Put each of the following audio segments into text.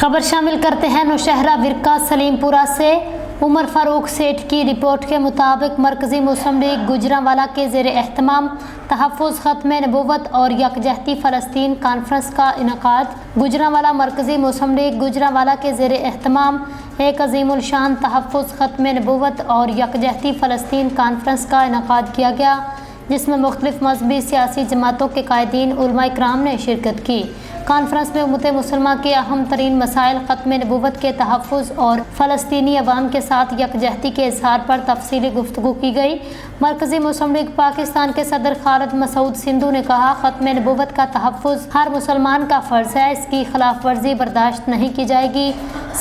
خبر شامل کرتے ہیں نوشہرہ ورقہ سلیم پورہ سے۔ عمر فاروق سیٹھ کی رپورٹ کے مطابق مرکزی مسلم لیگ گوجرانوالہ کے زیر اہتمام تحفظ ختم نبوت اور یکجہتی فلسطین کانفرنس کا انعقاد۔ گوجرانوالہ مرکزی مسلم لیگ گوجرانوالہ کے زیر اہتمام ایک عظیم الشان تحفظ ختم نبوت اور یکجہتی فلسطین کانفرنس کا انعقاد کیا گیا، جس میں مختلف مذہبی سیاسی جماعتوں کے قائدین علماء کرام نے شرکت کی۔ کانفرنس میں امت مسلمہ کے اہم ترین مسائل ختم نبوت کے تحفظ اور فلسطینی عوام کے ساتھ یکجہتی کے اظہار پر تفصیلی گفتگو کی گئی۔ مرکزی مسلم لیگ پاکستان کے صدر خالد مسعود سندھو نے کہا، ختم نبوت کا تحفظ ہر مسلمان کا فرض ہے، اس کی خلاف ورزی برداشت نہیں کی جائے گی۔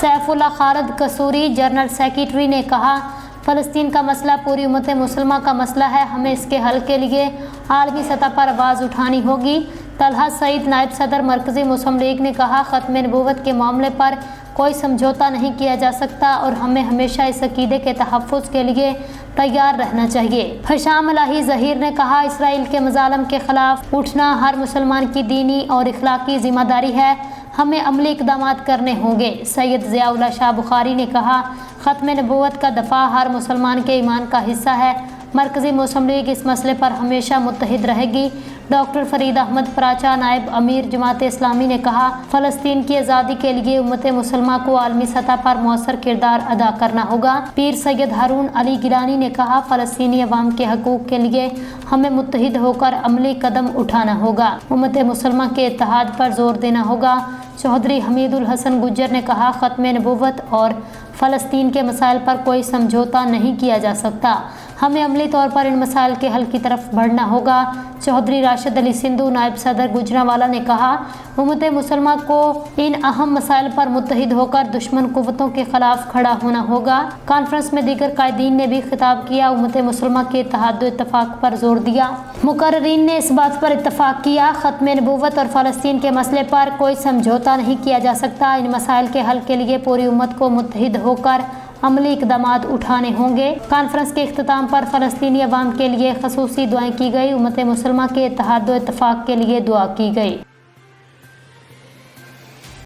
سیف اللہ خالد قصوری جنرل سیکریٹری نے کہا، فلسطین کا مسئلہ پوری امت مسلمہ کا مسئلہ ہے، ہمیں اس کے حل کے لیے عالمی سطح پر آواز اٹھانی ہوگی۔ طلحہ سعید نائب صدر مرکزی مسلم لیگ نے کہا، ختم نبوت کے معاملے پر کوئی سمجھوتا نہیں کیا جا سکتا اور ہمیں ہمیشہ اس عقیدے کے تحفظ کے لیے تیار رہنا چاہیے۔ حشام الہی ظہیر نے کہا، اسرائیل کے مظالم کے خلاف اٹھنا ہر مسلمان کی دینی اور اخلاقی ذمہ داری ہے، ہمیں عملی اقدامات کرنے ہوں گے۔ سید ضیاء اللہ شاہ بخاری نے کہا، ختم نبوت کا دفاع ہر مسلمان کے ایمان کا حصہ ہے، مرکزی مسلم لیگ اس مسئلے پر ہمیشہ متحد رہے گی۔ ڈاکٹر فرید احمد پراچا نائب امیر جماعت اسلامی نے کہا، فلسطین کی آزادی کے لیے امت مسلمہ کو عالمی سطح پر مؤثر کردار ادا کرنا ہوگا۔ پیر سید ہارون علی گیلانی نے کہا، فلسطینی عوام کے حقوق کے لیے ہمیں متحد ہو کر عملی قدم اٹھانا ہوگا، امت مسلمہ کے اتحاد پر زور دینا ہوگا۔ چودھری حمید الحسن گجر نے کہا، ختم نبوت اور فلسطین کے مسائل پر کوئی سمجھوتا نہیں کیا جا سکتا، ہمیں عملی طور پر ان مسائل کے حل کی طرف بڑھنا ہوگا۔ چودھری راشد علی سندھو نائب صدر گوجرانوالہ نے کہا، امت مسلمہ کو ان اہم مسائل پر متحد ہو کر دشمن قوتوں کے خلاف کھڑا ہونا ہوگا۔ کانفرنس میں دیگر قائدین نے بھی خطاب کیا، امت مسلمہ کے اتحاد و اتفاق پر زور دیا۔ مقررین نے اس بات پر اتفاق کیا، ختم نبوت اور فلسطین کے مسئلے پر کوئی سمجھوتا نہیں کیا جا سکتا، ان مسائل کے حل کے لیے پوری امت کو متحد ہو کر عملی اقدامات اٹھانے ہوں گے۔ کانفرنس کے اختتام پر فلسطینی عوام کے لیے خصوصی دعائیں کی گئی، امت مسلمہ کے اتحاد و اتفاق کے لیے دعا کی گئی۔